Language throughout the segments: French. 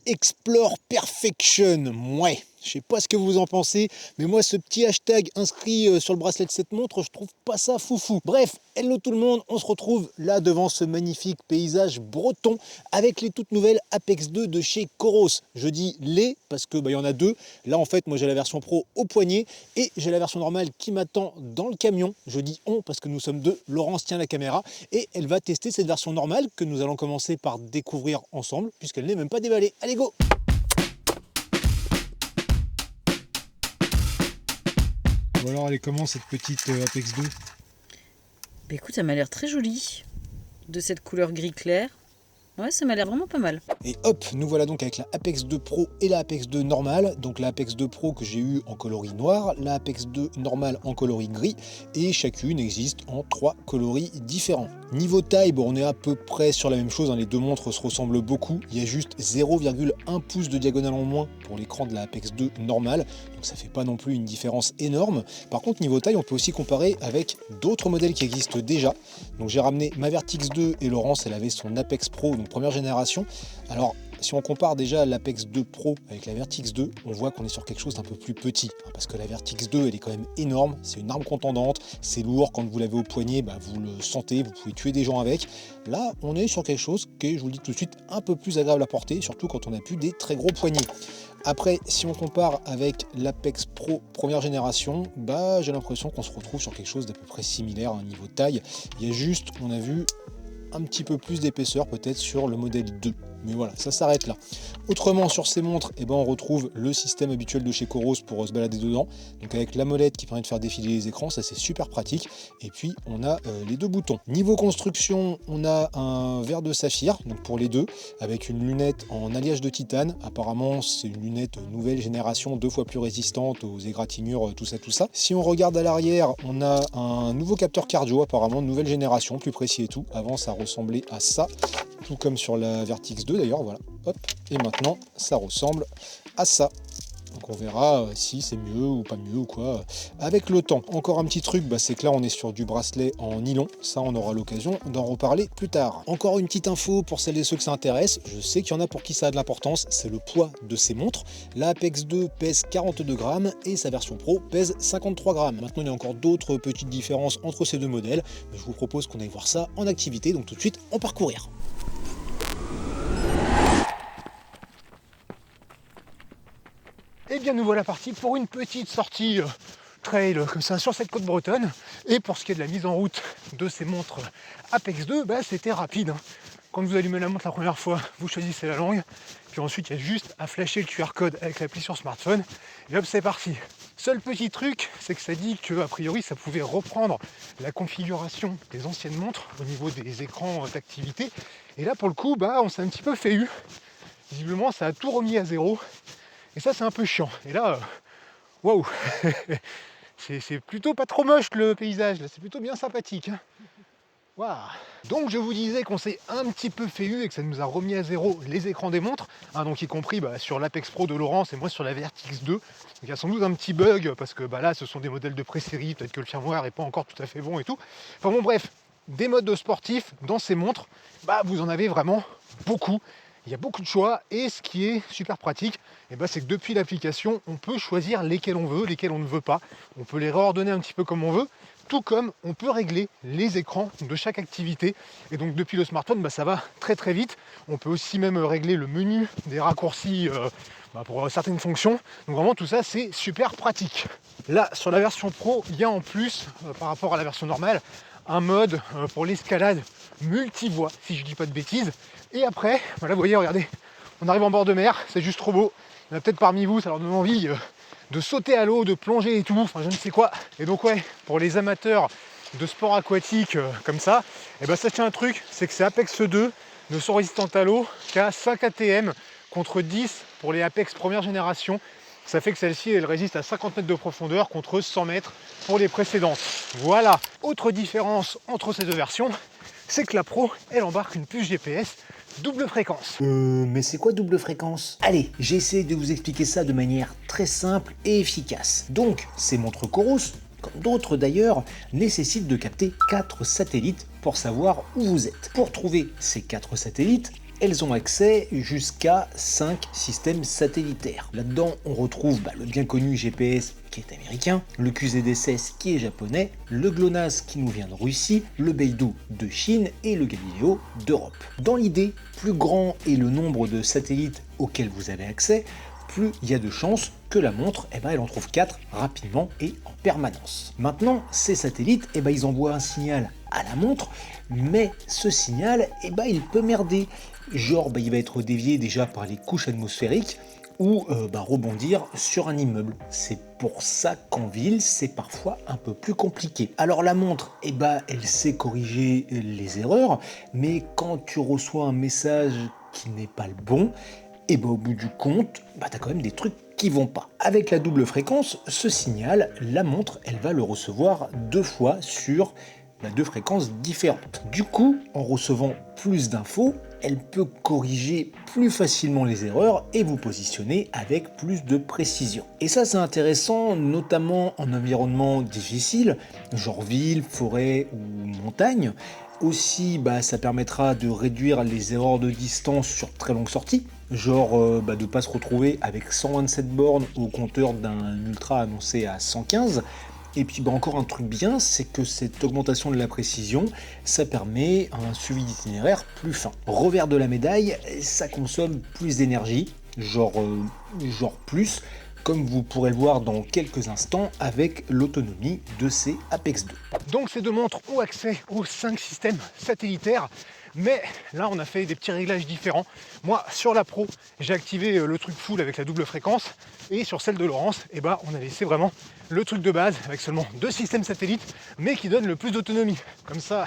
Explore Perfection. Ouais, je sais pas ce que vous en pensez, mais moi ce petit hashtag inscrit sur le bracelet de cette montre, je trouve pas ça foufou. Bref, hello tout le monde, on se retrouve là devant ce magnifique paysage breton avec les toutes nouvelles Apex 2 de chez Coros. Je dis les parce que y en a deux. Là en fait moi j'ai la version pro au poignet et j'ai la version normale qui m'attend dans le camion. Je dis on parce que nous sommes deux. Laurence tient la caméra et elle va tester cette version normale que nous allons commencer par découvrir ensemble puisqu'elle n'est même pas déballée. Allez go! Bon alors elle est comment cette petite Apex 2? Bah écoute, ça m'a l'air très joli. De cette couleur gris clair. Ouais, ça m'a l'air vraiment pas mal. Et hop, nous voilà donc avec la Apex 2 Pro et la Apex 2 normale. Donc la Apex 2 Pro que j'ai eu en coloris noir, la Apex 2 normale en coloris gris, et chacune existe en 3 coloris différents. Niveau taille, bon, on est à peu près sur la même chose, hein, les deux montres se ressemblent beaucoup. Il y a juste 0,1 pouce de diagonale en moins pour l'écran de la Apex 2 normale, donc ça fait pas non plus une différence énorme. Par contre, niveau taille, on peut aussi comparer avec d'autres modèles qui existent déjà. Donc j'ai ramené ma Vertix 2 et Laurence, elle avait son Apex Pro, donc première génération. Alors si on compare déjà l'Apex 2 Pro avec la Vertix 2, on voit qu'on est sur quelque chose d'un peu plus petit, hein, parce que la Vertix 2 elle est quand même énorme, c'est une arme contendante, c'est lourd, quand vous l'avez au poignet, vous le sentez, vous pouvez tuer des gens avec. Là on est sur quelque chose qui est, je vous le dis tout de suite, un peu plus agréable à porter, surtout quand on a plus des très gros poignets. Après, si on compare avec l'Apex Pro première génération, j'ai l'impression qu'on se retrouve sur quelque chose d'à peu près similaire à un niveau taille. Il y a juste, on a vu, un petit peu plus d'épaisseur peut-être sur le modèle 2. Mais voilà, ça s'arrête là. Autrement, sur ces montres, on retrouve le système habituel de chez Coros pour se balader dedans. Donc avec la molette qui permet de faire défiler les écrans, ça c'est super pratique. Et puis on a les deux boutons. Niveau construction, on a un verre de saphir, donc pour les deux, avec une lunette en alliage de titane. Apparemment, c'est une lunette nouvelle génération, 2 fois plus résistante aux égratignures, tout ça. Si on regarde à l'arrière, on a un nouveau capteur cardio, apparemment, de nouvelle génération, plus précis et tout. Avant, ça ressemblait à ça, tout comme sur la Vertix 2 d'ailleurs, voilà, hop, et maintenant ça ressemble à ça. Donc on verra si c'est mieux ou pas mieux ou quoi avec le temps. Encore un petit truc, c'est que là on est sur du bracelet en nylon, ça on aura l'occasion d'en reparler plus tard. Encore une petite info pour celles et ceux que ça intéresse, je sais qu'il y en a pour qui ça a de l'importance, c'est le poids de ces montres. La Apex 2 pèse 42 grammes et sa version Pro pèse 53 grammes. Maintenant il y a encore d'autres petites différences entre ces deux modèles, mais je vous propose qu'on aille voir ça en activité, donc tout de suite on part courir. Et bien nous voilà partis pour une petite sortie trail comme ça sur cette côte bretonne. Et pour ce qui est de la mise en route de ces montres Apex 2, c'était rapide, hein. Quand vous allumez la montre la première fois, vous choisissez la langue, puis ensuite il y a juste à flasher le QR code avec l'appli sur smartphone, et hop c'est parti. Seul petit truc, c'est que ça dit que a priori ça pouvait reprendre la configuration des anciennes montres au niveau des écrans d'activité. Et là pour le coup, on s'est un petit peu fait eu. Visiblement ça a tout remis à zéro. Et ça c'est un peu chiant. Et là, waouh, c'est plutôt pas trop moche le paysage, là, c'est plutôt bien sympathique, hein. Waouh. Donc je vous disais qu'on s'est un petit peu fait eu et que ça nous a remis à zéro les écrans des montres, hein, donc y compris sur l'Apex Pro de Laurence et moi sur la Vertix 2. Donc il y a sans doute un petit bug parce que là ce sont des modèles de pré-série, peut-être que le firmware n'est pas encore tout à fait bon et tout. Enfin bon bref, des modes de sportifs dans ces montres, vous en avez vraiment beaucoup. Il y a beaucoup de choix et ce qui est super pratique, c'est que depuis l'application, on peut choisir lesquels on veut, lesquels on ne veut pas. On peut les réordonner un petit peu comme on veut, tout comme on peut régler les écrans de chaque activité. Et donc depuis le smartphone, ça va très très vite. On peut aussi même régler le menu des raccourcis pour certaines fonctions. Donc vraiment tout ça, c'est super pratique. Là, sur la version Pro, il y a en plus, par rapport à la version normale, un mode pour l'escalade multivoie, si je dis pas de bêtises. Et après, vous voyez, regardez, on arrive en bord de mer, c'est juste trop beau. Il y en a peut-être parmi vous, ça leur donne envie de sauter à l'eau, de plonger et tout, enfin je ne sais quoi. Et donc ouais, pour les amateurs de sport aquatique comme ça, sachez un truc, c'est que ces Apex 2 ne sont résistantes à l'eau qu'à 5 ATM contre 10 pour les Apex première génération. Ça fait que celle-ci, elle résiste à 50 mètres de profondeur contre 100 mètres pour les précédentes. Voilà. Autre différence entre ces deux versions, c'est que la Pro, elle embarque une puce GPS double fréquence. Mais c'est quoi double fréquence? Allez, j'essaie de vous expliquer ça de manière très simple et efficace. Donc, ces montres Coros, comme d'autres d'ailleurs, nécessitent de capter 4 satellites pour savoir où vous êtes. Pour trouver ces 4 satellites, elles ont accès jusqu'à 5 systèmes satellitaires. Là-dedans, on retrouve le bien connu GPS qui est américain, le QZSS qui est japonais, le GLONASS qui nous vient de Russie, le Beidou de Chine et le Galileo d'Europe. Dans l'idée, plus grand est le nombre de satellites auxquels vous avez accès, plus il y a de chances que la montre, elle en trouve 4 rapidement et en permanence. Maintenant, ces satellites, ils envoient un signal à la montre, mais ce signal, il peut merder. Genre, il va être dévié déjà par les couches atmosphériques, ou rebondir sur un immeuble. C'est pour ça qu'en ville, c'est parfois un peu plus compliqué. Alors la montre, elle sait corriger les erreurs, mais quand tu reçois un message qui n'est pas le bon, au bout du compte, t'as quand même des trucs qui vont pas. Avec la double fréquence, ce signal, la montre, elle va le recevoir 2 fois sur 2 fréquences différentes. Du coup, en recevant plus d'infos, elle peut corriger plus facilement les erreurs et vous positionner avec plus de précision. Et ça, c'est intéressant, notamment en environnement difficile, genre ville, forêt ou montagne. Aussi, ça permettra de réduire les erreurs de distance sur très longues sorties, genre de ne pas se retrouver avec 127 bornes au compteur d'un ultra annoncé à 115. Et puis encore un truc bien, c'est que cette augmentation de la précision, ça permet un suivi d'itinéraire plus fin. Revers de la médaille, ça consomme plus d'énergie, genre plus, comme vous pourrez le voir dans quelques instants avec l'autonomie de ces Apex 2. Donc ces deux montres ont accès aux 5 systèmes satellitaires, mais là on a fait des petits réglages différents. Moi sur la Pro, j'ai activé le truc full avec la double fréquence, et sur celle de Laurence, on a laissé vraiment le truc de base avec seulement 2 systèmes satellites, mais qui donne le plus d'autonomie. Comme ça,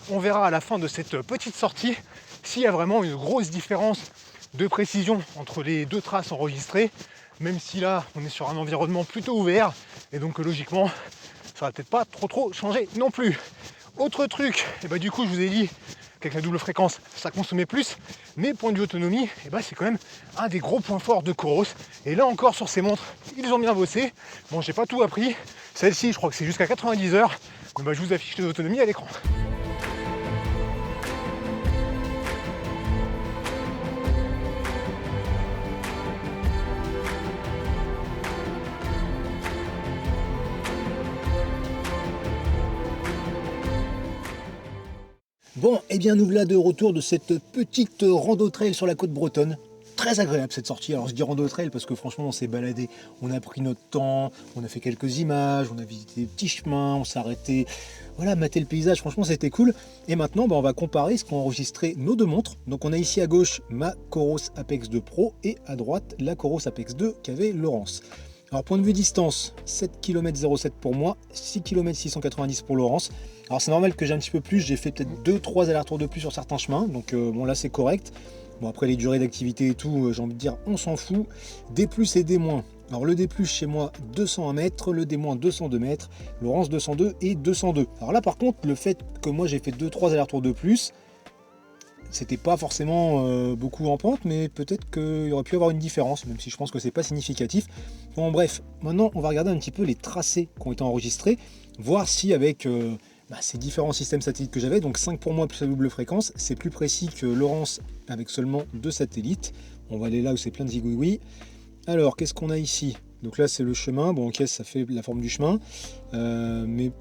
on verra à la fin de cette petite sortie s'il y a vraiment une grosse différence de précision entre les 2 traces enregistrées, même si là on est sur un environnement plutôt ouvert, et donc logiquement ça va peut-être pas trop changer non plus. Autre truc, du coup je vous ai dit qu'avec la double fréquence ça consommait plus, mais point de vue autonomie, c'est quand même un des gros points forts de Coros. Et là encore sur ces montres, ils ont bien bossé. Bon, j'ai pas tout appris, celle-ci je crois que c'est jusqu'à 90 heures, mais je vous affiche les autonomies à l'écran. Bon, nous voilà de retour de cette petite rando trail sur la côte bretonne. Très agréable cette sortie. Alors je dis rando trail parce que franchement on s'est baladé, on a pris notre temps, on a fait quelques images, on a visité des petits chemins, on s'est arrêté, mater le paysage, franchement c'était cool. Et maintenant on va comparer ce qu'ont enregistré nos 2 montres. Donc on a ici à gauche ma Coros Apex 2 Pro et à droite la Coros Apex 2 qu'avait Laurence. Alors point de vue distance, 7 km 07 pour moi, 6 km 690 pour Laurence. Alors c'est normal que j'ai un petit peu plus, j'ai fait peut-être 2-3 allers-retours de plus sur certains chemins, donc là c'est correct. Bon après les durées d'activité et tout, j'ai envie de dire on s'en fout. D+, et D-. Alors le D+, chez moi 201 mètres, le D-, 202 mètres, Laurence 202 et 202. Alors là par contre le fait que moi j'ai fait 2-3 allers-retours de plus, c'était pas forcément beaucoup en pente, mais peut-être qu'il y aurait pu y avoir une différence, même si je pense que c'est pas significatif. Bon bref, maintenant on va regarder un petit peu les tracés qui ont été enregistrés, voir si avec ces différents systèmes satellites que j'avais, donc 5 pour moi plus la double fréquence, c'est plus précis que Laurence avec seulement 2 satellites. On va aller là où c'est plein de zigouigoui. Alors qu'est-ce qu'on a ici? Donc là c'est le chemin, bon ok ça fait la forme du chemin, mais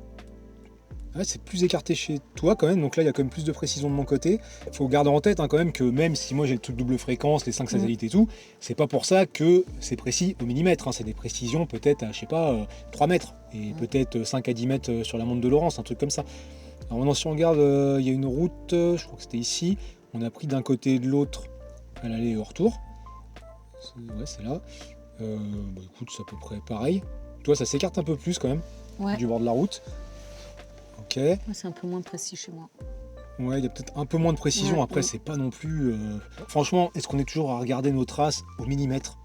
c'est plus écarté chez toi quand même, donc là il y a quand même plus de précision de mon côté. Il faut garder en tête quand même que même si moi j'ai le truc double fréquence, les 5 satellites et tout, c'est pas pour ça que c'est précis au millimètre, c'est des précisions peut-être à 3 mètres et peut-être 5 à 10 mètres sur la montre de Laurence, un truc comme ça. Alors maintenant si on regarde, il y a une route, je crois que c'était ici, on a pris d'un côté et de l'autre à l'aller et au retour. C'est là. Écoute, c'est à peu près pareil. Toi ça s'écarte un peu plus quand même du bord de la route. Ok. C'est un peu moins précis chez moi. Ouais, il y a peut-être un peu moins de précision. Après, c'est pas non plus. Franchement, est-ce qu'on est toujours à regarder nos traces au millimètre?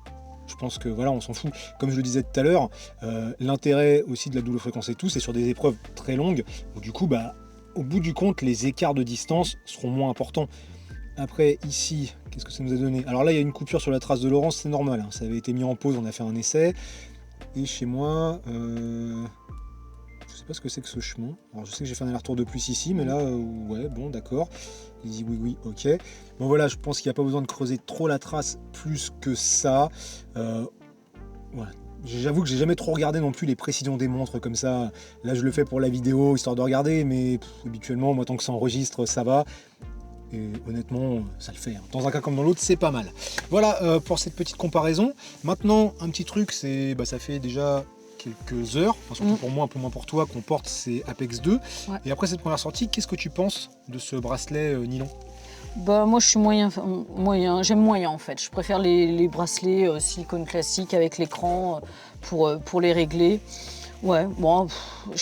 Je pense que on s'en fout. Comme je le disais tout à l'heure, l'intérêt aussi de la double fréquence et tout, c'est sur des épreuves très longues où du coup, au bout du compte, les écarts de distance seront moins importants. Après, ici, qu'est-ce que ça nous a donné? Alors là, il y a une coupure sur la trace de Laurence, c'est normal. Ça avait été mis en pause, on a fait un essai. Et chez moi. Je sais pas ce que c'est que ce chemin. Alors je sais que j'ai fait un aller-retour de plus ici, mais là, ouais, bon, d'accord. Il dit oui, ok. Bon voilà, je pense qu'il n'y a pas besoin de creuser trop la trace plus que ça. Voilà. J'avoue que j'ai jamais trop regardé non plus les précisions des montres comme ça. Là, je le fais pour la vidéo, histoire de regarder, mais habituellement, moi, tant que ça enregistre, ça va. Et honnêtement, ça le fait. Dans un cas comme dans l'autre, c'est pas mal. Voilà pour cette petite comparaison. Maintenant, un petit truc, c'est, ça fait déjà quelques heures, enfin, surtout pour moi, un peu moins pour toi, qu'on porte ces Apex 2. Ouais. Et après cette première sortie, qu'est-ce que tu penses de ce bracelet nylon? Bah moi je suis moyen, j'aime moyen en fait. Je préfère les bracelets silicone classiques avec l'écran pour les régler. Ouais, bon,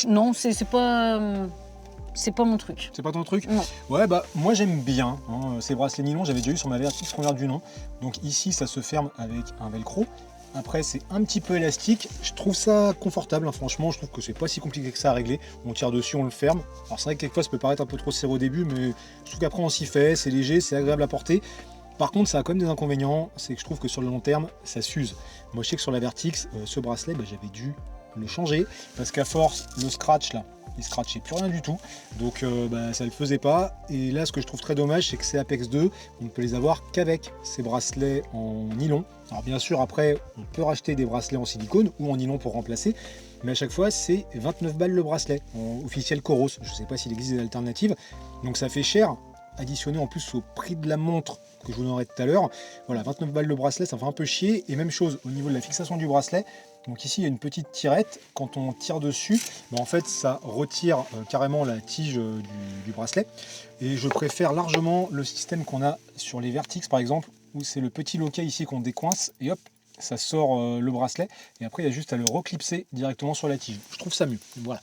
non, c'est pas mon truc. C'est pas ton truc? Non. Ouais, moi j'aime bien ces bracelets nylon, j'avais déjà eu sur ma Vertix Convert du Nain. Donc ici ça se ferme avec un velcro. Après c'est un petit peu élastique, je trouve ça confortable, franchement, je trouve que c'est pas si compliqué que ça à régler. On tire dessus, on le ferme. Alors c'est vrai que quelquefois ça peut paraître un peu trop serré au début, mais je trouve qu'après on s'y fait, c'est léger, c'est agréable à porter. Par contre, ça a quand même des inconvénients, c'est que je trouve que sur le long terme, ça s'use. Moi je sais que sur la Vertix, ce bracelet, j'avais dû le changer, parce qu'à force, le scratch là, il scratchait plus rien du tout, donc ça le faisait pas. Et là, ce que je trouve très dommage, c'est que ces Apex 2, on ne peut les avoir qu'avec ces bracelets en nylon. Alors bien sûr, après, on peut racheter des bracelets en silicone ou en nylon pour remplacer, mais à chaque fois, c'est 29 balles le bracelet, en officiel Coros. Je ne sais pas s'il existe des alternatives, donc ça fait cher, additionné en plus au prix de la montre que je vous donnerai tout à l'heure. Voilà, 29 balles le bracelet, ça fait un peu chier. Et même chose au niveau de la fixation du bracelet. Donc ici, il y a une petite tirette. Quand on tire dessus, en fait, ça retire carrément la tige du bracelet. Et je préfère largement le système qu'on a sur les Vertix, par exemple, où c'est le petit loquet ici qu'on décoince et hop, ça sort le bracelet. Et après, il y a juste à le reclipser directement sur la tige. Je trouve ça mieux. Voilà.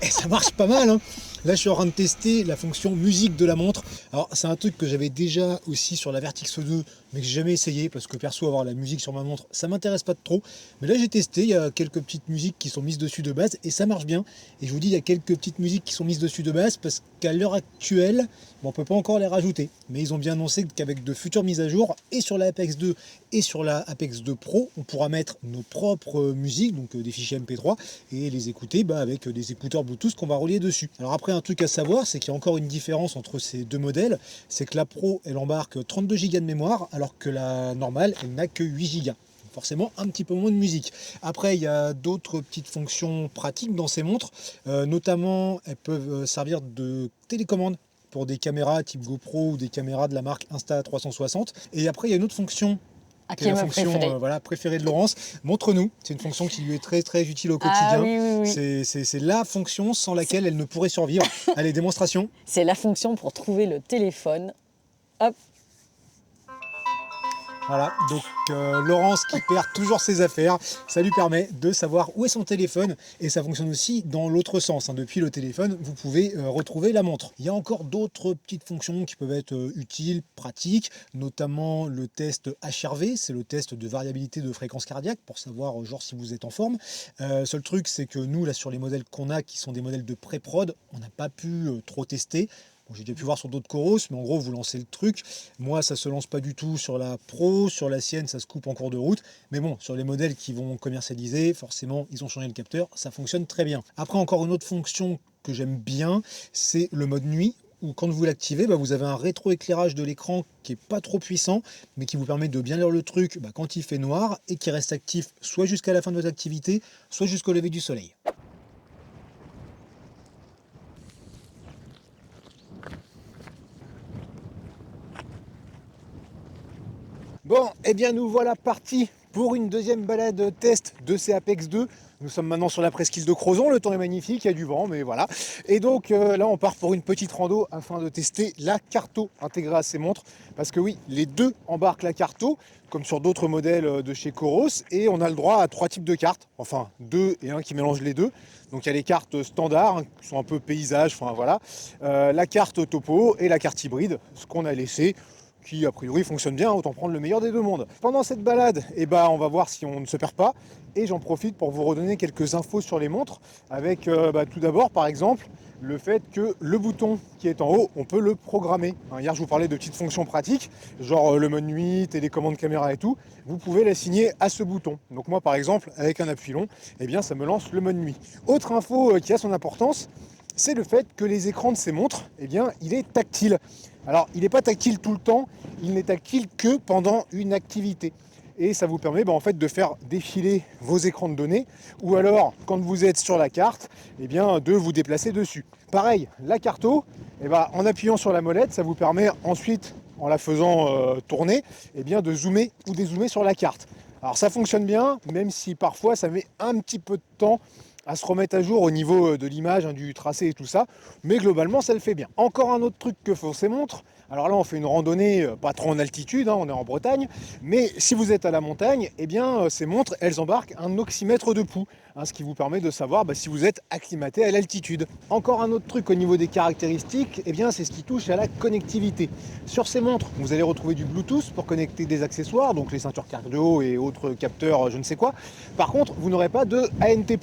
Et ça marche pas mal, hein. Là, je suis en train de tester la fonction musique de la montre. Alors, c'est un truc que j'avais déjà aussi sur la Vertix 2, mais que j'ai jamais essayé, parce que perso, avoir la musique sur ma montre, ça m'intéresse pas de trop. Mais là, j'ai testé, il y a quelques petites musiques qui sont mises dessus de base, et ça marche bien. Et je vous dis, il y a quelques petites musiques qui sont mises dessus de base, parce qu'à l'heure actuelle, on peut pas encore les rajouter. Mais ils ont bien annoncé qu'avec de futures mises à jour, et sur la Apex 2, et sur la Apex 2 Pro, on pourra mettre nos propres musiques, donc des fichiers MP3, et les écouter avec des écouteurs Bluetooth qu'on va relier dessus. Alors après, un truc à savoir, c'est qu'il y a encore une différence entre ces deux modèles, c'est que la Pro, elle embarque 32 Go de mémoire, alors que la normale, elle n'a que 8 Go. Forcément, un petit peu moins de musique. Après, il y a d'autres petites fonctions pratiques dans ces montres, notamment, elles peuvent servir de télécommande pour des caméras type GoPro ou des caméras de la marque Insta360. Et après, il y a une autre fonction qui est la fonction préférée de Laurence. Montre-nous. C'est une fonction qui lui est très très utile au quotidien. Oui. C'est la fonction sans laquelle elle ne pourrait survivre. Allez, démonstration. C'est la fonction pour trouver le téléphone. Hop. Voilà, donc Laurence qui perd toujours ses affaires, ça lui permet de savoir où est son téléphone, et ça fonctionne aussi dans l'autre sens, hein. Depuis le téléphone, vous pouvez retrouver la montre. Il y a encore d'autres petites fonctions qui peuvent être utiles, pratiques, notamment le test HRV, c'est le test de variabilité de fréquence cardiaque pour savoir genre si vous êtes en forme. Seul truc, c'est que nous, là, sur les modèles qu'on a, qui sont des modèles de pré-prod, on n'a pas pu trop tester. Bon, j'ai déjà pu voir sur d'autres Coros, mais en gros, vous lancez le truc. Moi, ça se lance pas du tout sur la Pro, sur la sienne, ça se coupe en cours de route. Mais bon, sur les modèles qui vont commercialiser, forcément, ils ont changé le capteur, ça fonctionne très bien. Après, encore une autre fonction que j'aime bien, c'est le mode nuit, où quand vous l'activez, vous avez un rétroéclairage de l'écran qui est pas trop puissant, mais qui vous permet de bien lire le truc quand il fait noir, et qui reste actif soit jusqu'à la fin de votre activité, soit jusqu'au lever du soleil. Bon, eh bien nous voilà partis pour une deuxième balade test de ces Apex 2. Nous sommes maintenant sur la presqu'île de Crozon, le temps est magnifique, il y a du vent, mais voilà. Et donc là on part pour une petite rando afin de tester la Carto intégrée à ces montres. Parce que oui, les deux embarquent la Carto, comme sur d'autres modèles de chez Coros, et on a le droit à 3 types de cartes, enfin 2 et un qui mélange les deux. Donc il y a les cartes standards, hein, qui sont un peu paysage, enfin voilà, la carte topo et la carte hybride, ce qu'on a laissé. qui a priori fonctionne bien, autant prendre le meilleur des deux mondes. Pendant cette balade, on va voir si on ne se perd pas, et j'en profite pour vous redonner quelques infos sur les montres, avec tout d'abord par exemple le fait que le bouton qui est en haut, on peut le programmer. Hier je vous parlais de petites fonctions pratiques, genre le mode nuit, télécommande caméra et tout, vous pouvez l'assigner à ce bouton. Donc moi par exemple, avec un appui long, ça me lance le mode nuit. Autre info qui a son importance, c'est le fait que les écrans de ces montres, il est tactile. Alors, il n'est pas tactile tout le temps, il n'est tactile que pendant une activité. Et ça vous permet en fait de faire défiler vos écrans de données, ou alors, quand vous êtes sur la carte, de vous déplacer dessus. Pareil, la carto, en appuyant sur la molette, ça vous permet ensuite, en la faisant tourner, de zoomer ou dézoomer sur la carte. Alors ça fonctionne bien, même si parfois ça met un petit peu de temps à se remettre à jour au niveau de l'image, du tracé et tout ça, mais globalement ça le fait bien. Encore un autre truc que font ces montres, alors là on fait une randonnée pas trop en altitude, on est en Bretagne, mais si vous êtes à la montagne, ces montres elles embarquent un oxymètre de pouls, ce qui vous permet de savoir si vous êtes acclimaté à l'altitude. Encore un autre truc au niveau des caractéristiques, c'est ce qui touche à la connectivité. Sur ces montres, vous allez retrouver du Bluetooth pour connecter des accessoires, donc les ceintures cardio et autres capteurs je ne sais quoi. Par contre, vous n'aurez pas de ANT+,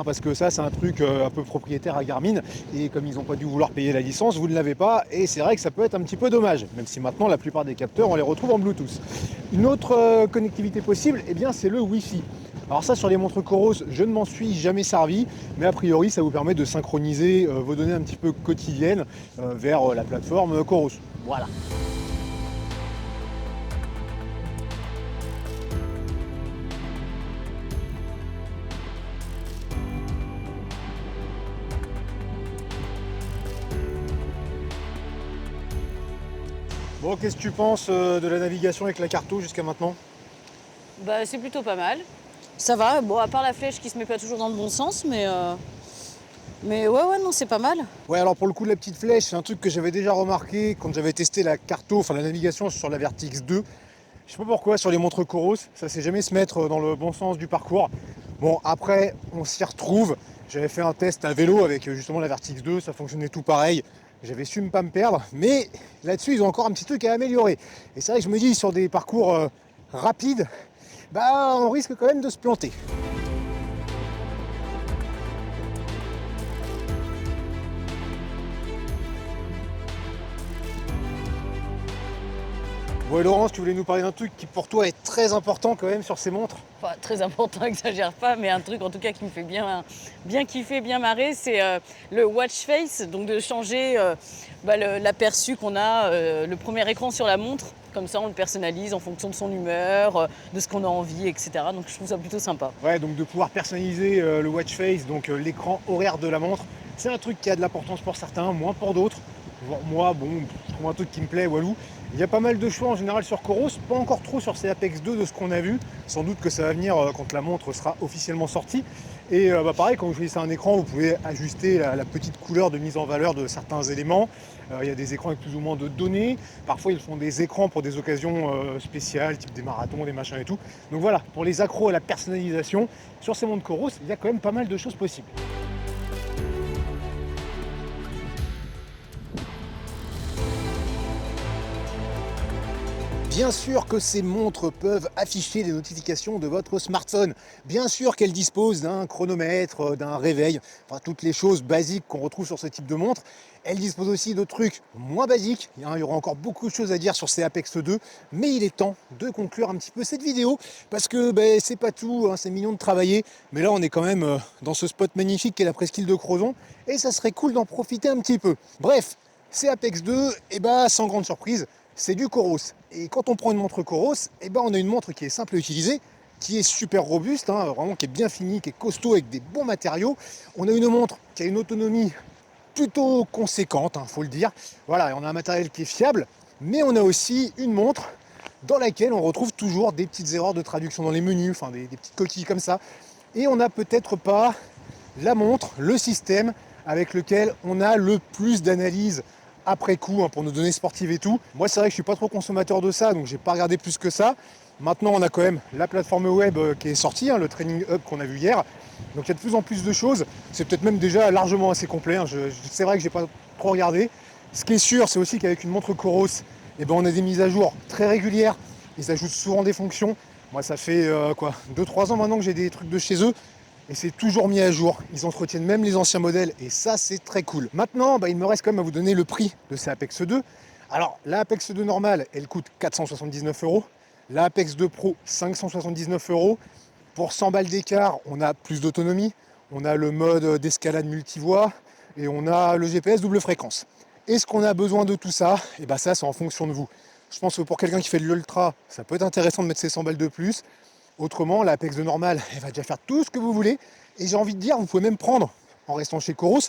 parce que ça c'est un truc un peu propriétaire à Garmin, et comme ils n'ont pas dû vouloir payer la licence, vous ne l'avez pas, et c'est vrai que ça peut être un petit peu dommage, même si maintenant la plupart des capteurs on les retrouve en Bluetooth. Une autre connectivité possible, c'est le Wi-Fi. Alors ça sur les montres Coros, je ne m'en suis jamais servi, mais a priori ça vous permet de synchroniser vos données un petit peu quotidiennes vers la plateforme Coros. Voilà. Bon, qu'est-ce que tu penses de la navigation avec la carto jusqu'à maintenant? C'est plutôt pas mal. Ça va, bon, à part la flèche qui se met pas toujours dans le bon sens, mais ouais, non, c'est pas mal. Ouais, alors pour le coup de la petite flèche, c'est un truc que j'avais déjà remarqué quand j'avais testé la carto, la navigation sur la Vertix 2. Je sais pas pourquoi, sur les montres Coros, ça sait jamais se mettre dans le bon sens du parcours. Bon, après, on s'y retrouve. J'avais fait un test à vélo avec justement la Vertix 2, ça fonctionnait tout pareil. J'avais su ne pas me perdre, mais là-dessus, ils ont encore un petit truc à améliorer. Et c'est vrai que je me dis, sur des parcours rapides, on risque quand même de se planter. Ouais, Laurence, tu voulais nous parler d'un truc qui pour toi est très important quand même sur ces montres? Enfin, très important, exagère pas, mais un truc en tout cas qui me fait bien kiffer, bien marrer, c'est le watch face, donc de changer l'aperçu qu'on a, le premier écran sur la montre. Comme ça, on le personnalise en fonction de son humeur, de ce qu'on a envie, etc. Donc je trouve ça plutôt sympa. Ouais, donc de pouvoir personnaliser le watch face, donc l'écran horaire de la montre, c'est un truc qui a de l'importance pour certains, moins pour d'autres. Moi, je trouve un truc qui me plaît, walou. Il y a pas mal de choix en général sur Coros, pas encore trop sur ces Apex 2 de ce qu'on a vu. Sans doute que ça va venir quand la montre sera officiellement sortie. Et pareil, quand vous choisissez un écran, vous pouvez ajuster la petite couleur de mise en valeur de certains éléments. Il y a des écrans avec plus ou moins de données. Parfois, ils font des écrans pour des occasions spéciales, type des marathons, des machins et tout. Donc voilà, pour les accros à la personnalisation, sur ces montres Coros, il y a quand même pas mal de choses possibles. Bien sûr que ces montres peuvent afficher les notifications de votre smartphone. Bien sûr qu'elles disposent d'un chronomètre, d'un réveil, enfin toutes les choses basiques qu'on retrouve sur ce type de montre. Elles disposent aussi de trucs moins basiques. Il y aura encore beaucoup de choses à dire sur ces Apex 2, mais il est temps de conclure un petit peu cette vidéo parce que c'est pas tout, c'est mignon de travailler, mais là on est quand même dans ce spot magnifique qu'est la presqu'île de Crozon et ça serait cool d'en profiter un petit peu. Bref, ces Apex 2, sans grande surprise, c'est du Coros. Et quand on prend une montre Coros, on a une montre qui est simple à utiliser, qui est super robuste, vraiment qui est bien finie, qui est costaud avec des bons matériaux. On a une montre qui a une autonomie plutôt conséquente, faut le dire. Voilà, on a un matériel qui est fiable, mais on a aussi une montre dans laquelle on retrouve toujours des petites erreurs de traduction dans les menus, des petites coquilles comme ça. Et on n'a peut-être pas la montre, le système avec lequel on a le plus d'analyse après coup pour nos données sportives et tout. Moi c'est vrai que je suis pas trop consommateur de ça, donc j'ai pas regardé plus que ça. Maintenant on a quand même la plateforme web qui est sortie, le Training Hub qu'on a vu hier. Donc il y a de plus en plus de choses. C'est peut-être même déjà largement assez complet. C'est vrai que j'ai pas trop regardé. Ce qui est sûr, c'est aussi qu'avec une montre Coros, et ben on a des mises à jour très régulières. Ils ajoutent souvent des fonctions. Moi, ça fait 2-3 ans maintenant que j'ai des trucs de chez eux. Et c'est toujours mis à jour. Ils entretiennent même les anciens modèles et ça, c'est très cool. Maintenant, il me reste quand même à vous donner le prix de ces Apex 2. Alors, la Apex 2 normale, elle coûte 479 €. La Apex 2 Pro, 579 €. Pour 100 balles d'écart, on a plus d'autonomie. On a le mode d'escalade multivoie et on a le GPS double fréquence. Est-ce qu'on a besoin de tout ça? Et bien ça, c'est en fonction de vous. Je pense que pour quelqu'un qui fait de l'ultra, ça peut être intéressant de mettre ses 100 balles de plus. Autrement, la Apex 2 normale, elle va déjà faire tout ce que vous voulez. Et j'ai envie de dire, vous pouvez même prendre, en restant chez Coros,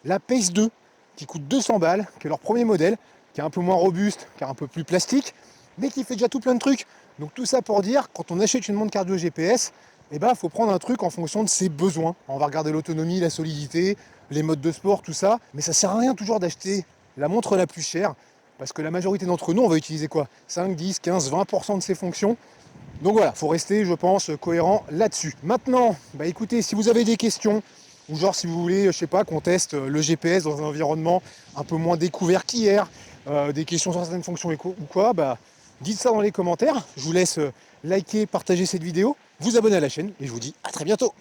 la Pace 2, qui coûte 200 balles, qui est leur premier modèle, qui est un peu moins robuste, qui est un peu plus plastique, mais qui fait déjà tout plein de trucs. Donc tout ça pour dire, quand on achète une montre cardio GPS, il faut prendre un truc en fonction de ses besoins. On va regarder l'autonomie, la solidité, les modes de sport, tout ça. Mais ça sert à rien toujours d'acheter la montre la plus chère, parce que la majorité d'entre nous, on va utiliser quoi? 5, 10, 15, 20% de ses fonctions. Donc voilà, il faut rester, je pense, cohérent là-dessus. Maintenant, écoutez, si vous avez des questions, ou genre si vous voulez, je sais pas, qu'on teste le GPS dans un environnement un peu moins découvert qu'hier, des questions sur certaines fonctions ou quoi, dites ça dans les commentaires. Je vous laisse liker, partager cette vidéo, vous abonner à la chaîne, et je vous dis à très bientôt.